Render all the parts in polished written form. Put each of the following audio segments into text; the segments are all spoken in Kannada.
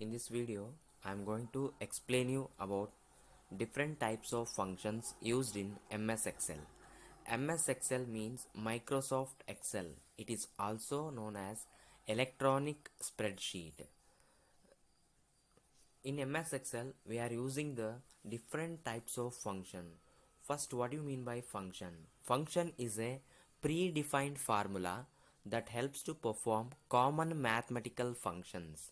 In this video, I am going to explain you about different types of functions used in MS Excel. MS Excel means Microsoft Excel. It is also known as electronic spreadsheet. In MS Excel, we are using the different types of function. First, what do you mean by function? Function is a predefined formula that helps to perform common mathematical functions.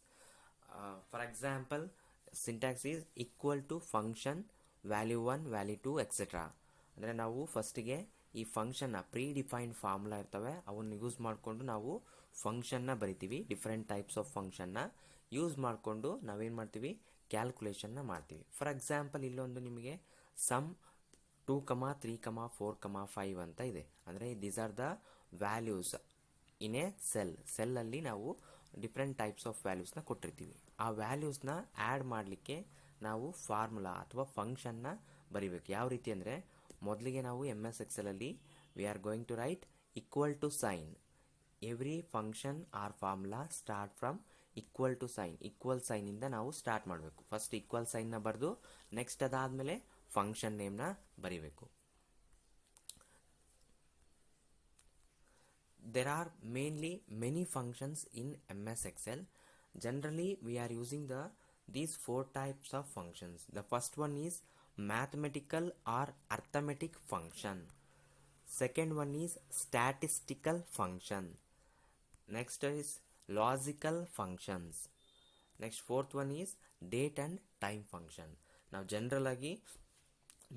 For example, syntax is equal to function value 1, value 2, etc. ಅಂದರೆ ನಾವು ಫಸ್ಟಿಗೆ ಈ ಫಂಕ್ಷನ್ನ ಪ್ರೀಡಿಫೈನ್ಡ್ ಫಾರ್ಮುಲಾ ಇರ್ತವೆ ಅವನ್ನ ಯೂಸ್ ಮಾಡಿಕೊಂಡು ನಾವು ಫಂಕ್ಷನ್ನ ಬರಿತೀವಿ. ಡಿಫ್ರೆಂಟ್ ಟೈಪ್ಸ್ ಆಫ್ ಫಂಕ್ಷನ್ನ ಯೂಸ್ ಮಾಡಿಕೊಂಡು ನಾವೇನು ಮಾಡ್ತೀವಿ, ಕ್ಯಾಲ್ಕುಲೇಷನ್ನ ಮಾಡ್ತೀವಿ. ಫಾರ್ ಎಕ್ಸಾಂಪಲ್ ಇಲ್ಲೊಂದು ನಿಮಗೆ ಸಮ್ 2, 3, 4, 5 ಅಂತ ಇದೆ. ಅಂದರೆ these are the values in a ಸೆಲ್ಲಲ್ಲಿ ನಾವು ಡಿಫ್ರೆಂಟ್ ಟೈಪ್ಸ್ ಆಫ್ ವ್ಯಾಲ್ಯೂಸ್ನ ಕೊಟ್ಟಿರ್ತೀವಿ. ಆ ವ್ಯಾಲ್ಯೂಸ್ನ ಆ್ಯಡ್ ಮಾಡಲಿಕ್ಕೆ ನಾವು ಫಾರ್ಮುಲಾ ಅಥವಾ ಫಂಕ್ಷನ್ನ ಬರಿಬೇಕು. ಯಾವ ರೀತಿ ಅಂದರೆ, ಮೊದಲಿಗೆ ನಾವು MS Excelಅಲ್ಲಿ we are going to write equal to sign. Every function or formula start from equal to sign. Equal ಸೈನಿಂದ ನಾವು ಸ್ಟಾರ್ಟ್ ಮಾಡಬೇಕು. ಫಸ್ಟ್ ಈಕ್ವಲ್ ಸೈನ್ನ ಬರೆದು ನೆಕ್ಸ್ಟ್ ಅದಾದಮೇಲೆ ಫಂಕ್ಷನ್ ನೇಮ್ನ ಬರಿಬೇಕು. There are mainly many functions in MS Excel. Generally, we are using these 4 types of functions. The first one is mathematical or arithmetic function. Second one is statistical function. Next is logical functions. Next, fourth one is date and time function. Now, general agi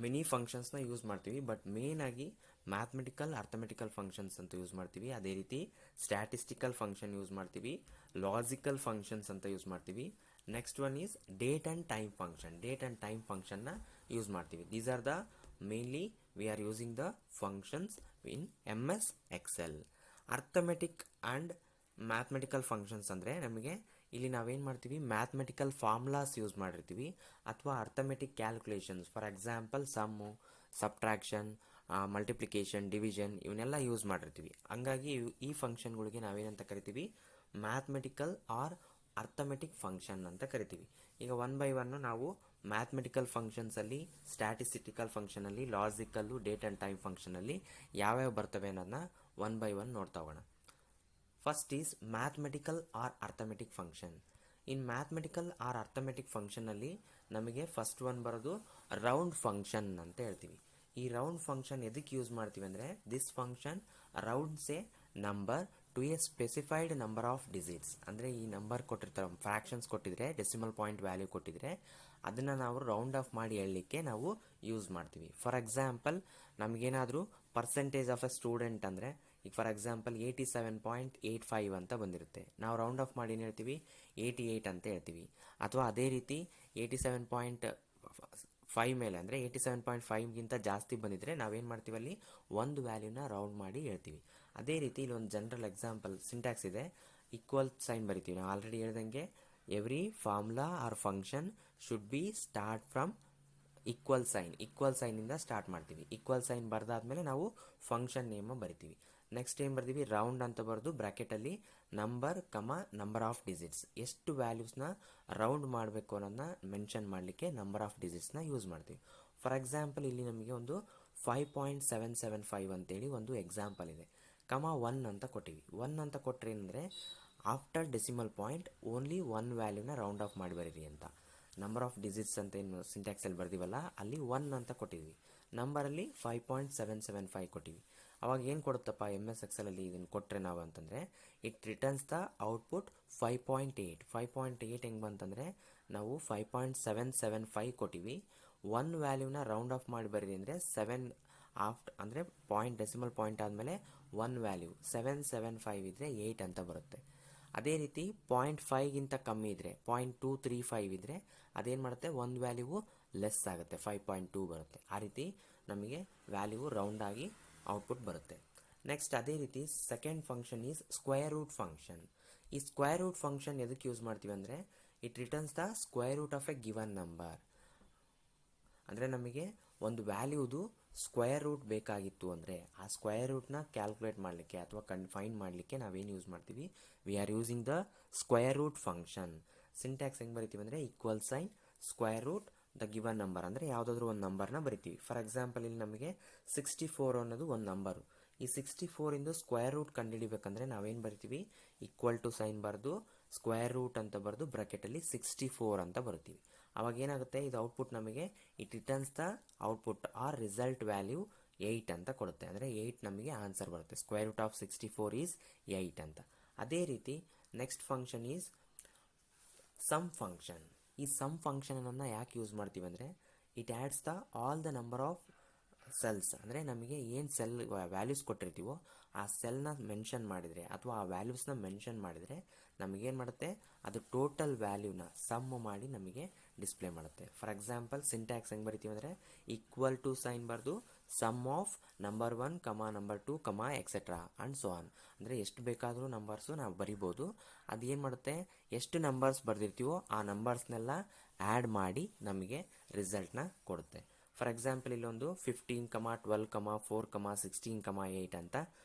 many ಫಂಕ್ಷನ್ಸ್ನ ಯೂಸ್ ಮಾಡ್ತೀವಿ, ಬಟ್ ಮೇನ್ ಆಗಿ ಮ್ಯಾಥಮೆಟಿಕಲ್ ಅರ್ಥಮೆಟಿಕಲ್ ಫಂಕ್ಷನ್ಸ್ ಅಂತ ಯೂಸ್ ಮಾಡ್ತೀವಿ. ಅದೇ ರೀತಿ ಸ್ಟ್ಯಾಟಿಸ್ಟಿಕಲ್ ಫಂಕ್ಷನ್ ಯೂಸ್ ಮಾಡ್ತೀವಿ, ಲಾಜಿಕಲ್ ಫಂಕ್ಷನ್ಸ್ ಅಂತ ಯೂಸ್ ಮಾಡ್ತೀವಿ. Next one is date and time function. Date and time ಫಂಕ್ಷನ್ನ ಯೂಸ್ ಮಾಡ್ತೀವಿ. These are the mainly we are using the functions in MS Excel. Arithmetic and mathematical functions ಅಂದರೆ ನಮಗೆ ಇಲ್ಲಿ ನಾವೇನು ಮಾಡ್ತೀವಿ, ಮ್ಯಾಥಮೆಟಿಕಲ್ ಫಾರ್ಮುಲಾಸ್ ಯೂಸ್ ಮಾಡಿರ್ತೀವಿ ಅಥವಾ arithmetic calculations. For example sum, subtraction, multiplication, division ಇವನ್ನೆಲ್ಲ ಯೂಸ್ ಮಾಡಿರ್ತೀವಿ. ಹಂಗಾಗಿ ಈ ಫಂಕ್ಷನ್ಗಳಿಗೆ ನಾವೇನಂತ ಕರಿತೀವಿ, ಮ್ಯಾಥಮೆಟಿಕಲ್ ಆರ್ ಅರ್ಥಮೆಟಿಕ್ ಫಂಕ್ಷನ್ ಅಂತ ಕರಿತೀವಿ. ಈಗ ಒನ್ ಬೈ ಒನ್ನು ನಾವು ಮ್ಯಾಥಮೆಟಿಕಲ್ ಫಂಕ್ಷನ್ಸಲ್ಲಿ, ಸ್ಟ್ಯಾಟಿಸ್ಟಿಕಲ್ ಫಂಕ್ಷನಲ್ಲಿ, ಲಾಜಿಕಲ್ಲು, ಡೇಟ್ ಆ್ಯಂಡ್ ಟೈಮ್ ಫಂಕ್ಷನಲ್ಲಿ ಯಾವ್ಯಾವ ಬರ್ತವೆ ಅನ್ನೋದನ್ನ ಒನ್ ಬೈ ಒನ್ ನೋಡ್ತಾ ಹೋಗೋಣ. First is mathematical or arithmetic function. In mathematical or arithmetic function ಅಲ್ಲಿ ನಮಗೆ ಫಸ್ಟ್ ಒನ್ ಬರೋದು ರೌಂಡ್ ಫಂಕ್ಷನ್ ಅಂತ ಹೇಳ್ತೀವಿ. ಈ ರೌಂಡ್ ಫಂಕ್ಷನ್ ಎದಕ್ಕೆ ಯೂಸ್ ಮಾಡ್ತೀವಿ ಅಂದರೆ, this function rounds A number two A specified number of digits. ಅಂದರೆ ಈ ನಂಬರ್ ಕೊಟ್ಟಿರ್ತಾರೆ, ಫ್ರ್ಯಾಕ್ಷನ್ಸ್ ಕೊಟ್ಟಿದ್ರೆ, ಡೆಸಿಮಲ್ ಪಾಯಿಂಟ್ ವ್ಯಾಲ್ಯೂ ಕೊಟ್ಟಿದ್ರೆ ಅದನ್ನು ನಾವು ರೌಂಡ್ ಆಫ್ ಮಾಡಿ ಹೇಳಲಿಕ್ಕೆ ನಾವು ಯೂಸ್ ಮಾಡ್ತೀವಿ. ಫಾರ್ ಎಕ್ಸಾಂಪಲ್ ನಮಗೇನಾದರೂ ಪರ್ಸೆಂಟೇಜ್ ಆಫ್ ಎ ಸ್ಟೂಡೆಂಟ್ ಅಂದರೆ, ಈಗ ಫಾರ್ ಎಕ್ಸಾಂಪಲ್ 87.85 ಅಂತ ಬಂದಿರುತ್ತೆ. ನಾವು ರೌಂಡ್ ಆಫ್ ಮಾಡಿ ಏನು ಹೇಳ್ತೀವಿ, 88 ಅಂತ ಹೇಳ್ತೀವಿ. ಅಥವಾ ಅದೇ ರೀತಿ 87.5 ಮೇಲೆ ಅಂದರೆ 87.5ಗಿಂತ ಜಾಸ್ತಿ ಬಂದಿದ್ರೆ ನಾವೇನು ಮಾಡ್ತೀವಿ, ಅಲ್ಲಿ ಒಂದು ವ್ಯಾಲ್ಯೂನ ರೌಂಡ್ ಮಾಡಿ ಹೇಳ್ತೀವಿ. ಅದೇ ರೀತಿ ಇಲ್ಲಿ ಒಂದು ಜನರಲ್ ಎಕ್ಸಾಂಪಲ್ ಸಿಂಟ್ಯಾಕ್ಸ್ ಇದೆ, ಈಕ್ವಲ್ ಸೈನ್ ಬರಿತೀವಿ. ನಾವು ಆಲ್ರೆಡಿ ಹೇಳ್ದಂಗೆ every formula or function should be start from equal ಸೈನಿಂದ ಸ್ಟಾರ್ಟ್ ಮಾಡ್ತೀವಿ. ಈಕ್ವಲ್ ಸೈನ್ ಬರೆದಾದ್ಮೇಲೆ ನಾವು ಫಂಕ್ಷನ್ ನೇಮ ಬರಿತೀವಿ. ನೆಕ್ಸ್ಟ್ ಏನು ಬರ್ತೀವಿ, ರೌಂಡ್ ಅಂತ ಬರೆದು ಬ್ರ್ಯಾಕೆಟಲ್ಲಿ ನಂಬರ್ ಆಫ್ ಡಿಜಿಟ್ಸ್, ಎಷ್ಟು ವ್ಯಾಲ್ಯೂಸ್ನ ರೌಂಡ್ ಮಾಡಬೇಕು ಅನ್ನೋದನ್ನ ಮೆನ್ಷನ್ ಮಾಡಲಿಕ್ಕೆ ನಂಬರ್ ಆಫ್ ಡಿಜಿಟ್ಸ್ನ ಯೂಸ್ ಮಾಡ್ತೀವಿ. ಫಾರ್ ಎಕ್ಸಾಂಪಲ್ ಇಲ್ಲಿ ನಮಗೆ ಒಂದು 5.775 ಅಂತೇಳಿ ಒಂದು ಎಕ್ಸಾಂಪಲ್ ಇದೆ. 1 ಅಂತ ಕೊಟ್ಟಿವಿ. 1 ಅಂತ ಕೊಟ್ಟರೆ ಏನಂದರೆ, after decimal point only one ವ್ಯಾಲ್ಯೂನ ರೌಂಡ್ ಆಫ್ ಮಾಡಿ ಬರೀರಿ ಅಂತ. ನಂಬರ್ ಆಫ್ ಡಿಜಿಟ್ಸ್ ಅಂತ ಏನು ಸಿಂಟ್ಯಾಕ್ಸಲ್ಲಿ ಬರ್ತೀವಲ್ಲ, ಅಲ್ಲಿ 1 ಅಂತ ಕೊಟ್ಟಿದ್ವಿ. ನಂಬರಲ್ಲಿ 5.775 ಕೊಟ್ಟಿವಿ. ಅವಾಗ ಏನು ಕೊಡುತ್ತಪ್ಪ MS Excelಅಲ್ಲಿ ಇದನ್ನು ಕೊಟ್ಟರೆ ನಾವು ಅಂತಂದರೆ, ಇಟ್ ರಿಟರ್ನ್ಸ್ ದ ಔಟ್ಪುಟ್ 5.8. 5.8 ಹೆಂಗೆ ಬಂತಂದರೆ, ನಾವು 5.775 ಕೊಟ್ಟಿವಿ. ಒನ್ ವ್ಯಾಲ್ಯೂನ ರೌಂಡ್ ಆಫ್ ಮಾಡಿ ಬರೀರಿ ಅಂದರೆ 7 ಅಂದರೆ ಪಾಯಿಂಟ್ ಡೆಸಿಮಲ್ ಪಾಯಿಂಟ್ ಆದಮೇಲೆ ಒನ್ ವ್ಯಾಲ್ಯೂ 775 ಇದ್ದರೆ 8 ಅಂತ ಬರುತ್ತೆ. ಅದೇ ರೀತಿ 0.5ಗಿಂತ ಕಮ್ಮಿ ಇದ್ದರೆ, 0.235 ಇದ್ದರೆ ಅದೇನು ಮಾಡುತ್ತೆ, ಒಂದು ವ್ಯಾಲ್ಯೂವು ಲೆಸ್ ಆಗುತ್ತೆ, 5.2 ಬರುತ್ತೆ. ಆ ರೀತಿ ನಮಗೆ ವ್ಯಾಲ್ಯೂ ರೌಂಡ್ ಆಗಿ ಔಟ್ಪುಟ್ ಬರುತ್ತೆ. ನೆಕ್ಸ್ಟ್ ಅದೇ ರೀತಿ second function is square root function. ಈ ಸ್ಕ್ವೇರ್ ರೂಟ್ ಫಂಕ್ಷನ್ ಎದಕ್ಕೆ ಯೂಸ್ ಮಾಡ್ತೀವಿ ಅಂದರೆ, it returns the square root of a given number. ಅಂದರೆ ನಮಗೆ ಒಂದು ವ್ಯಾಲ್ಯೂದು ಸ್ಕ್ವೇರ್ ರೂಟ್ ಬೇಕಾಗಿತ್ತು ಅಂದರೆ ಆ ಸ್ಕ್ವೇರ್ ರೂಟ್ನ ಕ್ಯಾಲ್ಕುಲೇಟ್ ಮಾಡಲಿಕ್ಕೆ ಅಥವಾ ಫೈಂಡ್ ಮಾಡಲಿಕ್ಕೆ ನಾವೇನು ಯೂಸ್ ಮಾಡ್ತೀವಿ, we are using the square root function. Syntax ಹೆಂಗೆ ಬರಿತೀವಿ ಅಂದರೆ equal sign square root the given number, ಅಂದರೆ ಯಾವುದಾದ್ರೂ ಒಂದು ನಂಬರ್ನ ಬರಿತೀವಿ. ಫಾರ್ ಎಕ್ಸಾಂಪಲ್ ಇಲ್ಲಿ ನಮಗೆ 64 ಅನ್ನೋದು ಒಂದು ನಂಬರು. ಈ 64 ಇಂದು ಸ್ಕ್ವೇರ್ ರೂಟ್ ಕಂಡುಹಿಡಿಬೇಕಂದ್ರೆ ನಾವೇನು ಬರಿತೀವಿ, ಈಕ್ವಲ್ ಟು ಸೈನ್ ಬರೆದು ಸ್ಕ್ವೇರ್ ರೂಟ್ ಅಂತ ಬರೆದು ಬ್ರಾಕೆಟಲ್ಲಿ 64 ಅಂತ ಬರ್ತೀವಿ. ಅವಾಗ ಏನಾಗುತ್ತೆ, ಇದು ಔಟ್ಪುಟ್ ನಮಗೆ it returns the output or result value 8 ಅಂತ ಕೊಡುತ್ತೆ. ಅಂದರೆ 8 ನಮಗೆ ಆನ್ಸರ್ ಬರುತ್ತೆ. ಸ್ಕ್ವೇರ್ ರೂಟ್ ಆಫ್ 64 ಈಸ್ 8 ಅಂತ. ಅದೇ ರೀತಿ next function is sum function. ಈ ಸಮ್ ಫಂಕ್ಷನನ್ನು ಯಾಕೆ ಯೂಸ್ ಮಾಡ್ತೀವಿ ಅಂದರೆ it adds the all the number of cells, ಅಂದರೆ ನಮಗೆ ಏನು ಸೆಲ್ ವ್ಯಾಲ್ಯೂಸ್ ಕೊಟ್ಟಿರ್ತೀವೋ ಆ ಸೆಲ್ನ ಮೆನ್ಷನ್ ಮಾಡಿದರೆ ಅಥವಾ ಆ ವ್ಯಾಲ್ಯೂಸ್ನ ಮೆನ್ಷನ್ ಮಾಡಿದರೆ ನಮಗೇನು ಮಾಡುತ್ತೆ, ಅದು ಟೋಟಲ್ ವ್ಯಾಲ್ಯೂನ ಸಮ್ ಮಾಡಿ ನಮಗೆ ಡಿಸ್ಪ್ಲೇ ಮಾಡುತ್ತೆ. ಫಾರ್ ಎಕ್ಸಾಂಪಲ್ ಸಿಂಟ್ಯಾಕ್ಸ್ ಹೆಂಗೆ ಬರಿತೀವಿ ಅಂದರೆ ಈಕ್ವಲ್ ಟು ಸೈನ್ ಬರೆದು sum of number 1, number 2, etcetera and so on. ಅಂದರೆ ಎಷ್ಟು ಬೇಕಾದರೂ ನಂಬರ್ಸು ನಾವು ಬರಿಬೋದು. ಅದೇನು ಮಾಡುತ್ತೆ, ಎಷ್ಟು ನಂಬರ್ಸ್ ಬರೆದಿರ್ತೀವೋ ಆ ನಂಬರ್ಸ್ನೆಲ್ಲ ಆ್ಯಡ್ ಮಾಡಿ ನಮಗೆ ರಿಸಲ್ಟ್ನ ಕೊಡುತ್ತೆ. ಫಾರ್ ಎಕ್ಸಾಂಪಲ್ ಇಲ್ಲೊಂದು 15, 12, 4, 16, 8 ಅಂತ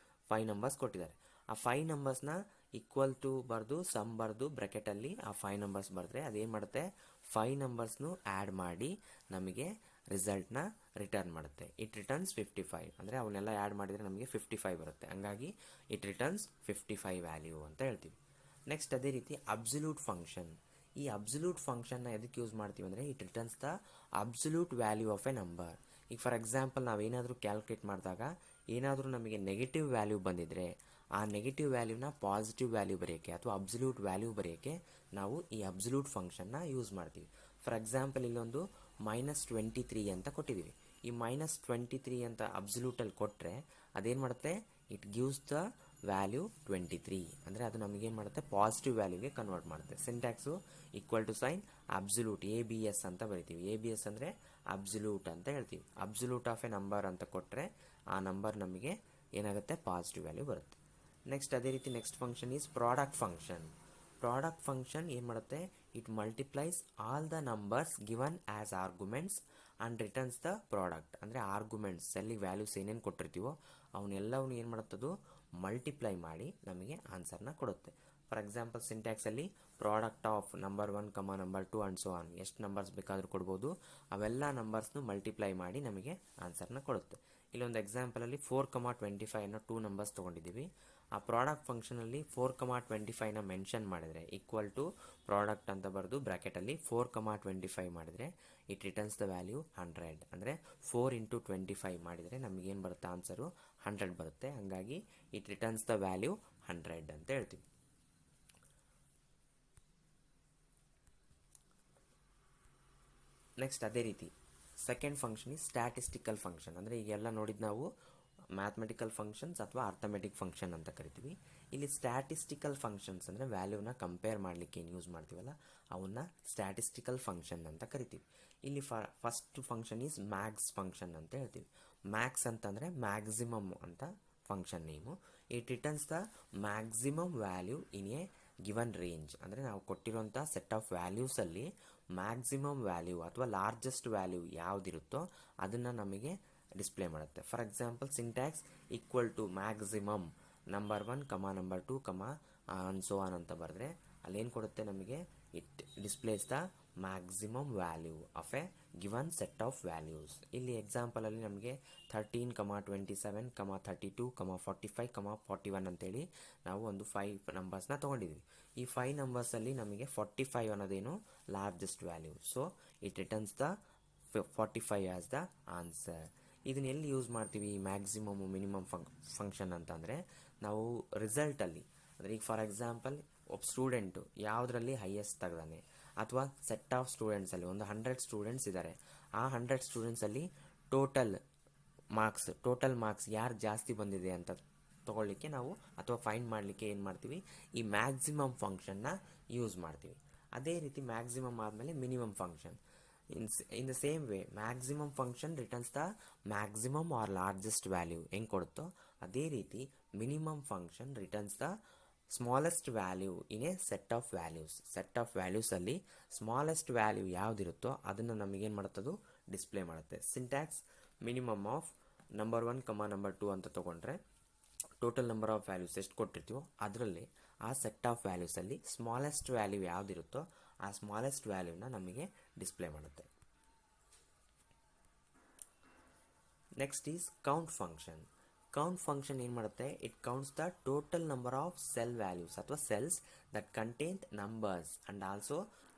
5 ನಂಬರ್ಸ್ ಕೊಟ್ಟಿದ್ದಾರೆ. ಆ 5 ನಂಬರ್ಸ್ನ ಈಕ್ವಲ್ ಟು ಬರೆದು ಸಮ್ ಬರೆದು ಬ್ರ್ಯಾಕೆಟಲ್ಲಿ ಆ 5 ನಂಬರ್ಸ್ ಬರೆದ್ರೆ ಅದೇನು ಮಾಡುತ್ತೆ, 5 ನಂಬರ್ಸ್ನು ಆ್ಯಡ್ ಮಾಡಿ ನಮಗೆ ರಿಸಲ್ಟ್ನ ರಿಟರ್ನ್ ಮಾಡುತ್ತೆ. ಇಟ್ ರಿಟರ್ನ್ಸ್ 55, ಅಂದರೆ ಅವನ್ನೆಲ್ಲ ಆ್ಯಡ್ ಮಾಡಿದರೆ ನಮಗೆ 55 ಬರುತ್ತೆ. ಹಂಗಾಗಿ ಇಟ್ ರಿಟರ್ನ್ಸ್ 55 ವ್ಯಾಲ್ಯೂ ಅಂತ ಹೇಳ್ತೀವಿ. ನೆಕ್ಸ್ಟ್ ಅದೇ ರೀತಿ ಅಬ್ಸಲ್ಯೂಟ್ ಫಂಕ್ಷನ್. ಈ ಅಬ್ಸಲ್ಯೂಟ್ ಫಂಕ್ಷನ್ನ ಎದಕ್ಕೆ ಯೂಸ್ ಮಾಡ್ತೀವಿ ಅಂದರೆ it returns the absolute value of A number. ಈಗ ಫಾರ್ ಎಕ್ಸಾಂಪಲ್ ನಾವೇನಾದರೂ ಕ್ಯಾಲ್ಕುಲೇಟ್ ಮಾಡಿದಾಗ ಏನಾದರೂ ನಮಗೆ ನೆಗೆಟಿವ್ ವ್ಯಾಲ್ಯೂ ಬಂದಿದ್ದರೆ ಆ ನೆಗೆಟಿವ್ ವ್ಯಾಲ್ಯೂನ ಪಾಸಿಟಿವ್ ವ್ಯಾಲ್ಯೂ ಬರೆಯೋಕ್ಕೆ ಅಥವಾ ಅಬ್ಸಲ್ಯೂಟ್ ವ್ಯಾಲ್ಯೂ ಬರೆಯೋಕ್ಕೆ ನಾವು ಈ ಅಬ್ಸಲ್ಯೂಟ್ ಫಂಕ್ಷನ್ನ ಯೂಸ್ ಮಾಡ್ತೀವಿ. ಫಾರ್ ಎಕ್ಸಾಂಪಲ್ ಇಲ್ಲೊಂದು -23 ಅಂತ ಕೊಟ್ಟಿದ್ದೀವಿ. ಈ -23 ಅಂತ ಅಬ್ಸಲ್ಯೂಟಲ್ಲಿ ಕೊಟ್ಟರೆ ಅದೇನು ಮಾಡುತ್ತೆ, ಇಟ್ ಗಿವ್ಸ್ ದ ವ್ಯಾಲ್ಯೂ 23, ಅಂದರೆ ಅದು ನಮಗೇನು ಮಾಡುತ್ತೆ, ಪಾಸಿಟಿವ್ ವ್ಯಾಲ್ಯೂಗೆ ಕನ್ವರ್ಟ್ ಮಾಡುತ್ತೆ. Syntax equal to sign absolute ABS ಅಂತ ಬರಿತೀವಿ. ABS ಅಂದರೆ ಅಬ್ಸಲ್ಯೂಟ್ ಅಂತ ಹೇಳ್ತೀವಿ. ಅಬ್ಸಲ್ಯೂಟ್ ಆಫ್ ಎ ನಂಬರ್ ಅಂತ ಕೊಟ್ಟರೆ ಆ ನಂಬರ್ ನಮಗೆ ಏನಾಗುತ್ತೆ, ಪಾಸಿಟಿವ್ ವ್ಯಾಲ್ಯೂ ಬರುತ್ತೆ. ನೆಕ್ಸ್ಟ್ ಅದೇ ರೀತಿ next function is product function. Product function ಏನು ಮಾಡುತ್ತೆ, it multiplies all the numbers given as arguments and returns the product. ಅಂದರೆ ಆರ್ಗ್ಯುಮೆಂಟ್ಸ್ ಸೆಲ್ಲಿಗೆ ವ್ಯಾಲ್ಯೂಸ್ ಏನೇನು ಕೊಟ್ಟಿರ್ತೀವೋ ಅವನ್ನೆಲ್ಲವನ್ನೂ ಏನು ಮಾಡುತ್ತದು, ಮಲ್ಟಿಪ್ಲೈ ಮಾಡಿ ನಮಗೆ ಆನ್ಸರ್ನ ಕೊಡುತ್ತೆ. ಫಾರ್ ಎಕ್ಸಾಂಪಲ್ ಸಿಂಟ್ಯಾಕ್ಸಲ್ಲಿ product of number 1, number 2 and so on, ಎಷ್ಟು ನಂಬರ್ಸ್ ಬೇಕಾದರೂ ಕೊಡ್ಬೋದು. ಅವೆಲ್ಲ ನಂಬರ್ಸ್ನು ಮಲ್ಟಿಪ್ಲೈ ಮಾಡಿ ನಮಗೆ ಆನ್ಸರ್ನ ಕೊಡುತ್ತೆ. ಇಲ್ಲೊಂದು ಎಕ್ಸಾಂಪಲಲ್ಲಿ 4, 25 ಅನ್ನೋ 2 ನಂಬರ್ಸ್ ತೊಗೊಂಡಿದ್ದೀವಿ. ಆ ಪ್ರಾಡಕ್ಟ್ ಫಂಕ್ಷನಲ್ಲಿ 4, 25ನ ಮೆನ್ಷನ್ ಮಾಡಿದರೆ ಈಕ್ವಲ್ ಟು ಪ್ರಾಡಕ್ಟ್ ಅಂತ ಬರೆದು ಬ್ರ್ಯಾಕೆಟಲ್ಲಿ 4, 25 ಮಾಡಿದರೆ ಇಟ್ ರಿಟರ್ನ್ಸ್ ದ ವ್ಯಾಲ್ಯೂ 100. ಅಂದರೆ 4 × 25 ಮಾಡಿದರೆ ನಮಗೇನು ಬರುತ್ತೆ, ಆನ್ಸರು 100 ಬರುತ್ತೆ. ಹಾಗಾಗಿ ಇಟ್ ರಿಟರ್ನ್ಸ್ ದ ವ್ಯಾಲ್ಯೂ 100 ಅಂತ ಹೇಳ್ತೀವಿ. ನೆಕ್ಸ್ಟ್ ಅದೇ ರೀತಿ ಸೆಕೆಂಡ್ ಫಂಕ್ಷನ್ ಈ ಸ್ಟ್ಯಾಟಿಸ್ಟಿಕಲ್ ಫಂಕ್ಷನ್. ಅಂದರೆ ಈಗೆಲ್ಲ ನೋಡಿದ್ದು ನಾವು ಮ್ಯಾಥಮೆಟಿಕಲ್ ಫಂಕ್ಷನ್ಸ್ ಅಥವಾ ಅರ್ಥಮೆಟಿಕ್ ಫಂಕ್ಷನ್ ಅಂತ ಕರಿತೀವಿ. ಇಲ್ಲಿ ಸ್ಟ್ಯಾಟಿಸ್ಟಿಕಲ್ ಫಂಕ್ಷನ್ಸ್ ಅಂದರೆ ವ್ಯಾಲ್ಯೂನ ಕಂಪೇರ್ ಮಾಡಲಿಕ್ಕೆ ಏನು ಯೂಸ್ ಮಾಡ್ತೀವಲ್ಲ ಅವನ್ನ ಸ್ಟ್ಯಾಟಿಸ್ಟಿಕಲ್ ಫಂಕ್ಷನ್ ಅಂತ ಕರಿತೀವಿ. ಇಲ್ಲಿ first function is max function ಅಂತ ಹೇಳ್ತೀವಿ. ಮ್ಯಾಕ್ಸ್ ಅಂತಂದರೆ ಮ್ಯಾಕ್ಸಿಮಮ್ ಅಂತ function name. It returns the maximum value in a given range. ಅಂದರೆ ನಾವು ಕೊಟ್ಟಿರೋಂಥ ಸೆಟ್ ಆಫ್ ವ್ಯಾಲ್ಯೂಸಲ್ಲಿ ಮ್ಯಾಕ್ಸಿಮಮ್ ವ್ಯಾಲ್ಯೂ ಅಥವಾ ಲಾರ್ಜೆಸ್ಟ್ ವ್ಯಾಲ್ಯೂ ಯಾವುದಿರುತ್ತೋ ಅದನ್ನು ನಮಗೆ ಡಿಸ್ಪ್ಲೇ ಮಾಡುತ್ತೆ. For example syntax equal to maximum number 1, number 2, on so on ಅಂತ ಬರೆದ್ರೆ ಅಲ್ಲೇನು ಕೊಡುತ್ತೆ ನಮಗೆ, it displays the maximum value of a given set of values. ಇಲ್ಲಿ ಎಕ್ಸಾಂಪಲಲ್ಲಿ ನಮಗೆ 13, 27, 32, 45, 41 ಅಂತೇಳಿ ನಾವು ಒಂದು 5 ನಂಬರ್ಸ್ನ ತೊಗೊಂಡಿದ್ದೀವಿ. ಈ 5 ನಂಬರ್ಸಲ್ಲಿ ನಮಗೆ 45 ಅನ್ನೋದೇನು largest value. So it returns the 45 as the answer. ಇದನ್ನ ಎಲ್ಲಿ ಯೂಸ್ ಮಾಡ್ತೀವಿ ಮ್ಯಾಕ್ಸಿಮಮ್ ಮಿನಿಮಮ್ ಫಂಕ್ಷನ್ ಅಂತಂದರೆ ನಾವು ರಿಸಲ್ಟಲ್ಲಿ, ಅಂದರೆ ಈಗ ಫಾರ್ ಎಕ್ಸಾಂಪಲ್ ಒಬ್ಬ ಸ್ಟೂಡೆಂಟು ಯಾವುದರಲ್ಲಿ ಹೈಯೆಸ್ಟ್ ತೆಗ್ದಾನೆ ಅಥವಾ ಸೆಟ್ ಆಫ್ ಸ್ಟೂಡೆಂಟ್ಸಲ್ಲಿ ಒಂದು 100 ಸ್ಟೂಡೆಂಟ್ಸ್ ಇದ್ದಾರೆ. ಆ 100 ಸ್ಟೂಡೆಂಟ್ಸಲ್ಲಿ ಟೋಟಲ್ ಮಾರ್ಕ್ಸ್ ಯಾರು ಜಾಸ್ತಿ ಬಂದಿದೆ ಅಂತ ತೊಗೊಳ್ಳಿಕ್ಕೆ ನಾವು ಅಥವಾ ಫೈಂಡ್ ಮಾಡಲಿಕ್ಕೆ ಏನು ಮಾಡ್ತೀವಿ, ಈ ಮ್ಯಾಕ್ಸಿಮಮ್ ಫಂಕ್ಷನ್ನ ಯೂಸ್ ಮಾಡ್ತೀವಿ. ಅದೇ ರೀತಿ ಮ್ಯಾಕ್ಸಿಮಮ್ ಆದಮೇಲೆ minimum function. In the same way maximum function returns the maximum or largest value ಹೆಂಗೆ ಕೊಡುತ್ತೋ ಅದೇ ರೀತಿ minimum function returns the smallest value in a set of values. Set of ವ್ಯಾಲ್ಯೂಸಲ್ಲಿ ಸ್ಮಾಲೆಸ್ಟ್ ವ್ಯಾಲ್ಯೂ ಯಾವುದಿರುತ್ತೋ ಅದನ್ನು ನಮಗೇನು ಮಾಡುತ್ತದು ಡಿಸ್ಪ್ಲೇ ಮಾಡುತ್ತೆ. Syntax minimum of number 1, number 2 ಅಂತ ತೊಗೊಂಡ್ರೆ ಟೋಟಲ್ ನಂಬರ್ ಆಫ್ ವ್ಯಾಲ್ಯೂಸ್ ಎಷ್ಟು ಕೊಟ್ಟಿರ್ತೀವೋ ಅದರಲ್ಲಿ ಆ ಸೆಟ್ ಆಫ್ ವ್ಯಾಲ್ಯೂಸಲ್ಲಿ ಸ್ಮಾಲೆಸ್ಟ್ ವ್ಯಾಲ್ಯೂ ಯಾವುದಿರುತ್ತೋ ಆ ಸ್ಮಾಲೆಸ್ಟ್ ವ್ಯಾಲ್ಯೂನ ನಮಗೆ ಡಿಸ್ಪ್ಲೇ ಮಾಡುತ್ತೆ. Next is count function. Count function ಏನು ಮಾಡುತ್ತೆ, it counts the total number of cell values ಅಥವಾ cells that contain numbers and also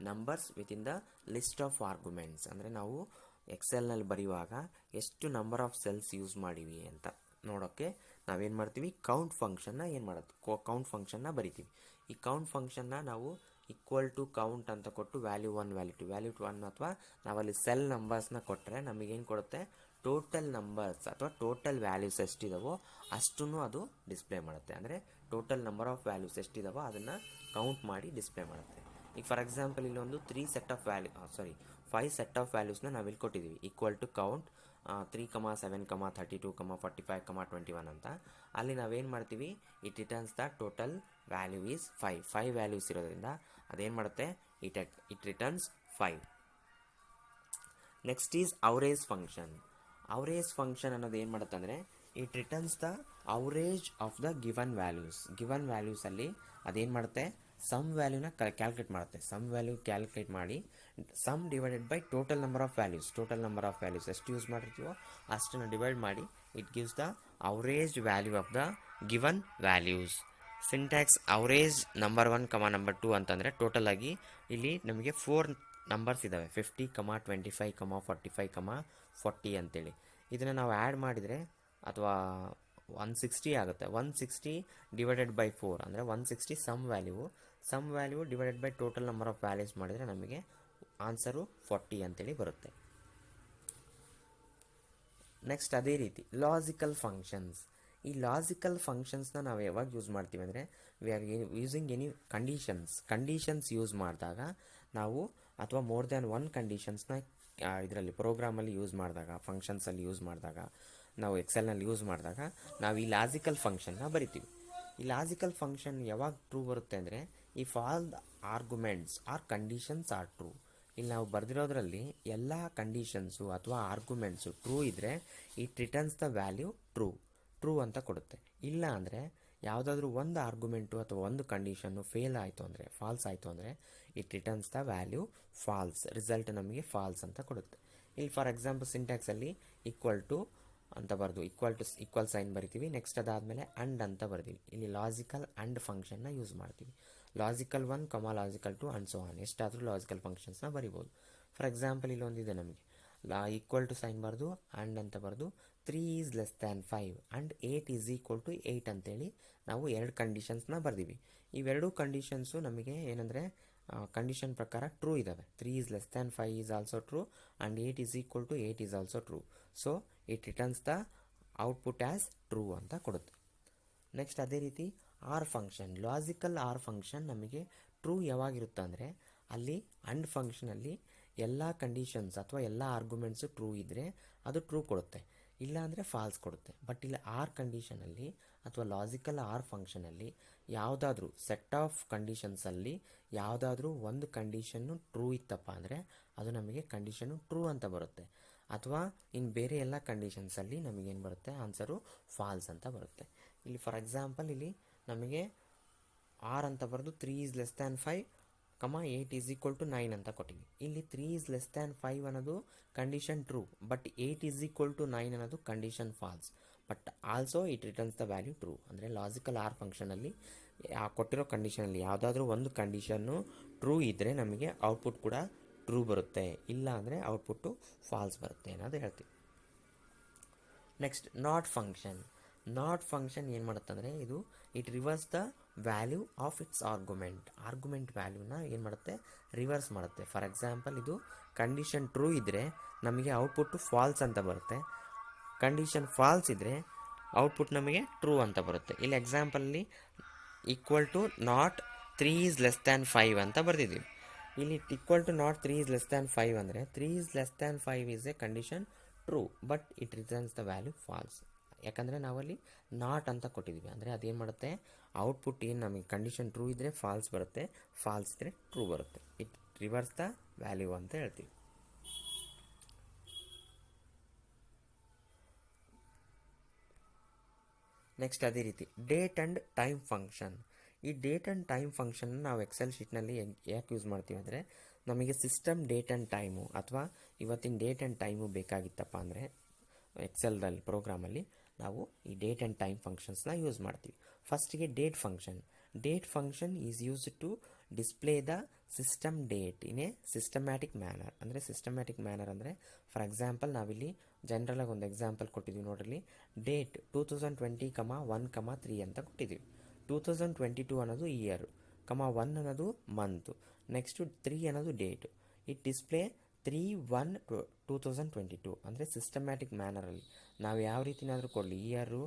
numbers with in the list of arguments. ಅಂದರೆ ನಾವು ಎಕ್ಸೆಲ್ನಲ್ಲಿ ಬರೆಯುವಾಗ ಎಷ್ಟು ನಂಬರ್ ಆಫ್ ಸೆಲ್ಸ್ ಯೂಸ್ ಮಾಡಿವಿ ಅಂತ ನೋಡೋಕ್ಕೆ ನಾವೇನು ಮಾಡ್ತೀವಿ, ಕೌಂಟ್ ಫಂಕ್ಷನ್ನ ಏನು ಮಾಡುತ್ತೆ, ಕೌಂಟ್ ಫಂಕ್ಷನ್ನ ಬರಿತೀವಿ. ಈ ಕೌಂಟ್ ಫಂಕ್ಷನ್ನ ನಾವು ಈಕ್ವಲ್ ಟು ಕೌಂಟ್ ಅಂತ ಕೊಟ್ಟು ವ್ಯಾಲ್ಯೂ 1 ವ್ಯಾಲ್ಯೂ 1 ಅಥವಾ ನಾವಲ್ಲಿ ಸೆಲ್ ನಂಬರ್ಸ್ನ ಕೊಟ್ಟರೆ ನಮಗೇನು ಕೊಡುತ್ತೆ, ಟೋಟಲ್ ನಂಬರ್ಸ್ ಅಥವಾ ಟೋಟಲ್ ವ್ಯಾಲ್ಯೂಸ್ ಎಷ್ಟಿದಾವೋ ಅಷ್ಟನ್ನು ಅದು ಡಿಸ್ಪ್ಲೇ ಮಾಡುತ್ತೆ. ಅಂದರೆ ಟೋಟಲ್ ನಂಬರ್ ಆಫ್ ವ್ಯಾಲ್ಯೂಸ್ ಎಷ್ಟಿದಾವೋ ಅದನ್ನು ಕೌಂಟ್ ಮಾಡಿ ಡಿಸ್ಪ್ಲೇ ಮಾಡುತ್ತೆ. ಈಗ ಫಾರ್ ಎಕ್ಸಾಂಪಲ್ ಇಲ್ಲೊಂದು 5 ಸೆಟ್ ಆಫ್ ವ್ಯಾಲ್ಯೂಸ್ನ ನಾವಿಲ್ಲಿ ಕೊಟ್ಟಿದ್ದೀವಿ. ಈಕ್ವಲ್ ಟು ಕೌಂಟ್ 3, 7, 32, 45, 21 ಅಂತ. ಅಲ್ಲಿ ನಾವೇನು ಮಾಡ್ತೀವಿ, it returns the total value is 5 values ಇರೋದ್ರಿಂದ ಅದೇನು ಮಾಡುತ್ತೆ, it returns 5. Next is average function. Average function ಅನ್ನೋದು ಏನು ಮಾಡುತ್ತೆ ಅಂದರೆ, it returns the average of the given ವ್ಯಾಲ್ಯೂಸಲ್ಲಿ ಅದೇನು ಮಾಡುತ್ತೆ, ಸಮ್ ವ್ಯಾಲ್ಯೂನ ಕ್ಯಾಲ್ಕುಲೇಟ್ ಮಾಡುತ್ತೆ. ಸಮ್ ವ್ಯಾಲ್ಯೂ ಕ್ಯಾಲ್ಕುಲೇಟ್ ಮಾಡಿ sum divided by total number of values ಎಷ್ಟು ಯೂಸ್ ಮಾಡಿರ್ತೀವೋ ಅಷ್ಟನ್ನು ಡಿವೈಡ್ ಮಾಡಿ it gives the average value of the given values. Syntax average number 1, number 2 ಅಂತಂದರೆ ಟೋಟಲ್ ಆಗಿ ಇಲ್ಲಿ ನಮಗೆ 4 ನಂಬರ್ಸ್ ಇದ್ದಾವೆ, 50, 25, 45, 40 ಅಂತೇಳಿ. ಇದನ್ನು ನಾವು ಆ್ಯಡ್ ಮಾಡಿದರೆ ಅಥವಾ 160 ಆಗುತ್ತೆ. 160 ಡಿವೈಡೆಡ್ ಬೈ 4 ಅಂದರೆ 160 sum value divided by total number of values ಮಾಡಿದರೆ ನಮಗೆ ಆನ್ಸರು 40 ಅಂತೇಳಿ ಬರುತ್ತೆ. ನೆಕ್ಸ್ಟ್ ಅದೇ ರೀತಿ ಲಾಜಿಕಲ್ ಫಂಕ್ಷನ್ಸ್. ಈ ಲಾಜಿಕಲ್ ಫಂಕ್ಷನ್ಸ್ನ ನಾವು ಯಾವಾಗ ಯೂಸ್ ಮಾಡ್ತೀವಿ ಅಂದರೆ, we are using any conditions use ಮಾಡಿದಾಗ ನಾವು, ಅಥವಾ ಮೋರ್ ದ್ಯಾನ್ 1 ಕಂಡೀಷನ್ಸ್ನ ಇದರಲ್ಲಿ ಪ್ರೋಗ್ರಾಮಲ್ಲಿ ಯೂಸ್ ಮಾಡಿದಾಗ, ಫಂಕ್ಷನ್ಸಲ್ಲಿ ಯೂಸ್ ಮಾಡಿದಾಗ, ನಾವು ಎಕ್ಸೆಲ್ನಲ್ಲಿ ಯೂಸ್ ಮಾಡಿದಾಗ ನಾವು ಈ ಲಾಜಿಕಲ್ ಫಂಕ್ಷನ್ನ ಬರಿತೀವಿ. ಈ ಲಾಜಿಕಲ್ ಫಂಕ್ಷನ್ ಯಾವಾಗ ಟ್ರೂ ಬರುತ್ತೆ ಅಂದರೆ, if all the arguments are conditions are true. ಇಲ್ಲಿ ನಾವು ಬರೆದಿರೋದ್ರಲ್ಲಿ ಎಲ್ಲ ಕಂಡೀಷನ್ಸು ಅಥವಾ ಆರ್ಗ್ಯುಮೆಂಟ್ಸು ಟ್ರೂ ಇದ್ದರೆ it returns the value true ಅಂತ ಕೊಡುತ್ತೆ. ಇಲ್ಲ ಅಂದರೆ ಯಾವುದಾದ್ರೂ ಒಂದು ಆರ್ಗ್ಯುಮೆಂಟು ಅಥವಾ ಒಂದು ಕಂಡೀಷನ್ನು ಫಾಲ್ಸ್ ಆಯಿತು ಅಂದರೆ it returns the value false. Result ನಮಗೆ ಫಾಲ್ಸ್ ಅಂತ ಕೊಡುತ್ತೆ. ಇಲ್ಲಿ ಫಾರ್ ಎಕ್ಸಾಂಪಲ್ ಸಿಂಟ್ಯಾಕ್ಸಲ್ಲಿ ಈಕ್ವಲ್ ಟು ಅಂತ ಬರೆದು ಈಕ್ವಲ್ ಸೈನ್ ಬರಿತೀವಿ. ನೆಕ್ಸ್ಟ್ ಅದಾದಮೇಲೆ ಅಂಡ್ ಅಂತ ಬರ್ತೀವಿ. ಇಲ್ಲಿ ಲಾಜಿಕಲ್ ಅಂಡ್ ಫಂಕ್ಷನ್ನ ಯೂಸ್ ಮಾಡ್ತೀವಿ. Logical 1, logical 2 and so on. ಎಷ್ಟಾದರೂ ಲಾಜಿಕಲ್ ಫಂಕ್ಷನ್ಸ್ನ ಬರಿಬೋದು. ಫಾರ್ ಎಕ್ಸಾಂಪಲ್ ಇಲ್ಲೊಂದಿದೆ ನಮಗೆ, ಈಕ್ವಲ್ ಟು ಸೈನ್ ಬರೆದು ಅಂಡ್ ಅಂತ ಬರೆದು 3 is less than 5 and 8 is equal to 8 ಅಂತೇಳಿ ನಾವು 2 ಕಂಡೀಷನ್ಸ್ನ ಬರೆದಿವಿ. ಇವೆರಡೂ ಕಂಡೀಷನ್ಸು ನಮಗೆ ಏನಂದರೆ ಕಂಡೀಷನ್ ಪ್ರಕಾರ ಟ್ರೂ ಇದ್ದಾವೆ. 3 is less than 5 is also true and 8 is equal to 8 is also true. So it returns the output as true ಅಂತ ಕೊಡುತ್ತೆ. ನೆಕ್ಸ್ಟ್ ಅದೇ ರೀತಿ or function. Logical or function ನಮಗೆ ಟ್ರೂ ಯಾವಾಗಿರುತ್ತೆ ಅಂದರೆ, ಅಲ್ಲಿ ಅಂಡ್ ಫಂಕ್ಷನಲ್ಲಿ ಎಲ್ಲ ಕಂಡೀಷನ್ಸ್ ಅಥವಾ ಎಲ್ಲ ಆರ್ಗ್ಯುಮೆಂಟ್ಸು ಟ್ರೂ ಇದ್ದರೆ ಅದು ಟ್ರೂ ಕೊಡುತ್ತೆ, ಇಲ್ಲ ಅಂದರೆ ಫಾಲ್ಸ್ ಕೊಡುತ್ತೆ. ಬಟ್ ಇಲ್ಲಿ ಆರ್ ಕಂಡೀಷನಲ್ಲಿ ಅಥವಾ ಲಾಜಿಕಲ್ ಆರ್ ಫಂಕ್ಷನಲ್ಲಿ ಯಾವುದಾದ್ರೂ ಸೆಟ್ ಆಫ್ ಕಂಡೀಷನ್ಸಲ್ಲಿ ಯಾವುದಾದ್ರೂ ಒಂದು ಕಂಡೀಷನ್ನು ಟ್ರೂ ಇತ್ತಪ್ಪ ಅಂದರೆ ಅದು ನಮಗೆ ಕಂಡೀಷನ್ನು ಟ್ರೂ ಅಂತ ಬರುತ್ತೆ. ಅಥವಾ ಇನ್ನು ಬೇರೆ ಎಲ್ಲ ಕಂಡೀಷನ್ಸಲ್ಲಿ ನಮಗೇನು ಬರುತ್ತೆ, ಆನ್ಸರು ಫಾಲ್ಸ್ ಅಂತ ಬರುತ್ತೆ. ಇಲ್ಲಿ ಫಾರ್ ಎಕ್ಸಾಂಪಲ್ ಇಲ್ಲಿ ನಮಗೆ ಆರ್ ಅಂತ ಬರೆದು 3 is less than 5, 8 is equal to 9 ಅಂತ ಕೊಟ್ಟಿವಿ. ಇಲ್ಲಿ 3 ಈಸ್ ಲೆಸ್ ದ್ಯಾನ್ 5 ಅನ್ನೋದು condition true, but 8 is equal to 9 ಅನ್ನೋದು condition false. But also it returns the value true. ಅಂದರೆ ಲಾಜಿಕಲ್ ಆರ್ ಫಂಕ್ಷನಲ್ಲಿ ಕೊಟ್ಟಿರೋ ಕಂಡೀಷನಲ್ಲಿ ಯಾವುದಾದ್ರೂ ಒಂದು ಕಂಡೀಷನ್ನು ಟ್ರೂ ಇದ್ದರೆ ನಮಗೆ ಔಟ್ಪುಟ್ ಕೂಡ ಟ್ರೂ ಬರುತ್ತೆ, ಇಲ್ಲ ಅಂದರೆ ಔಟ್ಪುಟ್ಟು ಫಾಲ್ಸ್ ಬರುತ್ತೆ ಅನ್ನೋದು ಹೇಳ್ತೀವಿ. ನೆಕ್ಸ್ಟ್ ನಾಟ್ ಫಂಕ್ಷನ್ ಏನು ಮಾಡುತ್ತೆ ಅಂದರೆ, ಇದು it reverse the value of its argument ವ್ಯಾಲ್ಯೂನ ಏನು ಮಾಡುತ್ತೆ, ರಿವರ್ಸ್ ಮಾಡುತ್ತೆ. ಫಾರ್ ಎಕ್ಸಾಂಪಲ್ ಇದು ಕಂಡೀಷನ್ ಟ್ರೂ ಇದ್ದರೆ ನಮಗೆ ಔಟ್ಪುಟ್ಟು ಫಾಲ್ಸ್ ಅಂತ ಬರುತ್ತೆ, ಕಂಡೀಷನ್ ಫಾಲ್ಸ್ ಇದ್ದರೆ ಔಟ್ಪುಟ್ ನಮಗೆ ಟ್ರೂ ಅಂತ ಬರುತ್ತೆ. ಇಲ್ಲಿ ಎಕ್ಸಾಂಪಲಲ್ಲಿ equal to not 3 is less than 5 ಅಂತ ಬರೆದಿದ್ದೀವಿ. ಇಲ್ಲಿ equal to not 3 is less than 5 ಅಂದರೆ 3 is less than 5 is a condition true, but it returns the value false. ಯಾಕಂದರೆ ನಾವಲ್ಲಿ ನಾಟ್ ಅಂತ ಕೊಟ್ಟಿದ್ದೀವಿ. ಅಂದರೆ ಅದೇನು ಮಾಡುತ್ತೆ, ಔಟ್ಪುಟ್ ಏನು ನಮಗೆ ಕಂಡೀಷನ್ ಟ್ರೂ ಇದ್ದರೆ ಫಾಲ್ಸ್ ಬರುತ್ತೆ, ಫಾಲ್ಸ್ ಇದ್ದರೆ ಟ್ರೂ ಬರುತ್ತೆ. ಇಟ್ ರಿವರ್ಸ್ ದ ವ್ಯಾಲ್ಯೂ ಅಂತ ಹೇಳ್ತೀವಿ. ನೆಕ್ಸ್ಟ್ ಅದೇ ರೀತಿ ಡೇಟ್ ಆ್ಯಂಡ್ ಟೈಮ್ ಫಂಕ್ಷನ್. ಈ ಡೇಟ್ ಆ್ಯಂಡ್ ಟೈಮ್ ಫಂಕ್ಷನ್ ನಾವು ಎಕ್ಸೆಲ್ ಶೀಟ್ನಲ್ಲಿ ಯಾಕೆ ಯೂಸ್ ಮಾಡ್ತೀವಿ ಅಂದರೆ, ನಮಗೆ ಸಿಸ್ಟಮ್ ಡೇಟ್ ಆ್ಯಂಡ್ ಟೈಮು ಅಥವಾ ಇವತ್ತಿನ ಡೇಟ್ ಆ್ಯಂಡ್ ಟೈಮು ಬೇಕಾಗಿತ್ತಪ್ಪ ಅಂದರೆ ಎಕ್ಸೆಲ್ದಲ್ಲಿ ಪ್ರೋಗ್ರಾಮಲ್ಲಿ ನಾವು ಈ ಡೇಟ್ ಆ್ಯಂಡ್ ಟೈಮ್ ಫಂಕ್ಷನ್ಸ್ನ ಯೂಸ್ ಮಾಡ್ತೀವಿ. ಫಸ್ಟಿಗೆ date function is used to display the system date in a systematic manner. ಅಂದರೆ ಸಿಸ್ಟಮ್ಯಾಟಿಕ್ ಮ್ಯಾನರ್ ಅಂದರೆ, ಫಾರ್ ಎಕ್ಸಾಂಪಲ್ ನಾವಿಲ್ಲಿ ಜನರಲಾಗಿ ಒಂದು ಎಕ್ಸಾಂಪಲ್ ಕೊಟ್ಟಿದ್ದೀವಿ ನೋಡ್ರಿ. ಡೇಟ್ 2020, 1, 3 ಅಂತ ಕೊಟ್ಟಿದ್ದೀವಿ. 2022 ಅನ್ನೋದು ಇಯರು, 1 ಅನ್ನೋದು ಮಂತು, ನೆಕ್ಸ್ಟು 3 ಅನ್ನೋದು ಡೇಟು. ಇಟ್ ಡಿಸ್ಪ್ಲೇ 3/1/2022 ಅಂದರೆ ಸಿಸ್ಟಮ್ಯಾಟಿಕ್ ಮ್ಯಾನರಲ್ಲಿ ನಾವು ಯಾವ ರೀತಿನಾದರೂ ಕೊಡಲಿ, ಇಯರು,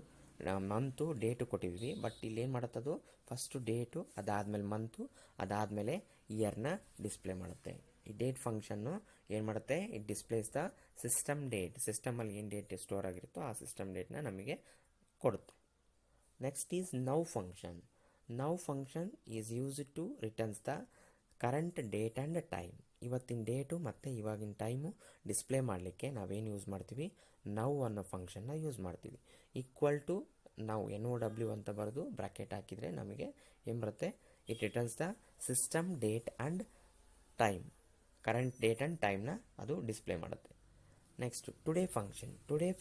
ಮಂತು, ಡೇಟು ಕೊಟ್ಟಿದ್ವಿ. ಬಟ್ ಇಲ್ಲಿ ಏನು ಮಾಡುತ್ತದು, ಫಸ್ಟು ಡೇಟು, ಅದಾದಮೇಲೆ ಮಂತು, ಅದಾದಮೇಲೆ ಇಯರ್ನ ಡಿಸ್ಪ್ಲೇ ಮಾಡುತ್ತೆ. ಈ ಡೇಟ್ ಫಂಕ್ಷನ್ನು ಏನು ಮಾಡುತ್ತೆ, it displays the system date. ಸಿಸ್ಟಮಲ್ಲಿ ಏನು ಡೇಟ್ ಸ್ಟೋರ್ ಆಗಿರುತ್ತೋ ಆ ಸಿಸ್ಟಮ್ ಡೇಟ್ನ ನಮಗೆ ಕೊಡುತ್ತೆ. Next is now function. Now function is used to returns the current date and time. ಇವತ್ತಿನ ಡೇಟು ಮತ್ತು ಇವಾಗಿನ ಟೈಮು ಡಿಸ್ಪ್ಲೇ ಮಾಡಲಿಕ್ಕೆ ನಾವೇನು ಯೂಸ್ ಮಾಡ್ತೀವಿ, ನೌ ಅನ್ನೋ ಫಂಕ್ಷನ್ನ ಯೂಸ್ ಮಾಡ್ತೀವಿ. ಈಕ್ವಲ್ ಟು ನೌ NOW ಅಂತ ಬರೆದು ಬ್ರಾಕೆಟ್ ಹಾಕಿದರೆ ನಮಗೆ ಏನು ಬರುತ್ತೆ, it returns the system date and time, current date and ಟೈಮ್ನ ಅದು ಡಿಸ್ಪ್ಲೇ ಮಾಡುತ್ತೆ. Next today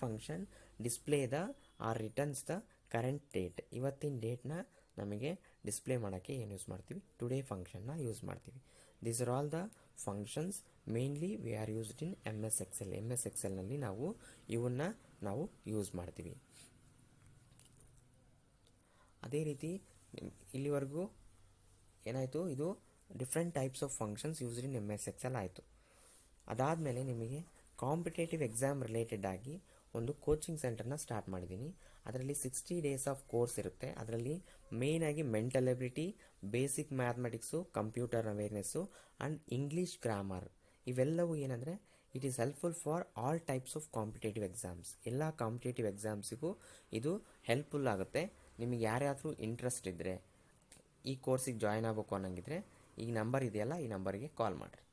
function display the or returns the current date. ಇವತ್ತಿನ ಡೇಟ್ನ ನಮಗೆ ಡಿಸ್ಪ್ಲೇ ಮಾಡೋಕ್ಕೆ ಏನು ಯೂಸ್ ಮಾಡ್ತೀವಿ, ಟುಡೇ ಫಂಕ್ಷನ್ನ ಯೂಸ್ ಮಾಡ್ತೀವಿ. These are all the functions mainly we are used in MS.Excel. MS.Excelನಲ್ಲಿ ನಾವು ಇವನ್ನ ನಾವು ಯೂಸ್ ಮಾಡ್ತೀವಿ. ಅದೇ ರೀತಿ ಇಲ್ಲಿವರೆಗೂ ಏನಾಯಿತು, ಇದು different types of functions used in MS.Excel ಆಯಿತು. ಅದಾದಮೇಲೆ ನಿಮಗೆ ಕಾಂಪಿಟೇಟಿವ್ ಎಕ್ಸಾಮ್ ರಿಲೇಟೆಡ್ ಆಗಿ ಒಂದು ಕೋಚಿಂಗ್ ಸೆಂಟರ್ನ ಸ್ಟಾರ್ಟ್ ಮಾಡಿದ್ದೀನಿ. ಅದರಲ್ಲಿ 60 ಡೇಸ್ ಆಫ್ ಕೋರ್ಸ್ ಇರುತ್ತೆ. ಅದರಲ್ಲಿ ಮೇಯ್ನಾಗಿ mental ability, basic mathematics, computer awareness and English grammar. ಇವೆಲ್ಲವೂ ಏನಂದರೆ it is helpful for all types of competitive exams. ಎಲ್ಲ ಕಾಂಪಿಟೇಟಿವ್ ಎಕ್ಸಾಮ್ಸಿಗೂ ಇದು ಹೆಲ್ಪ್ಫುಲ್ ಆಗುತ್ತೆ. ನಿಮಗೆ ಯಾರ್ಯಾದರೂ ಇಂಟ್ರೆಸ್ಟ್ ಇದ್ದರೆ, ಈ ಕೋರ್ಸಿಗೆ ಜಾಯ್ನ್ ಆಗಬೇಕು ಅನ್ನೋಂಗಿದ್ರೆ ಈ ನಂಬರ್ ಇದೆಯಲ್ಲ, ಈ ನಂಬರಿಗೆ ಕಾಲ್ ಮಾಡಿರಿ.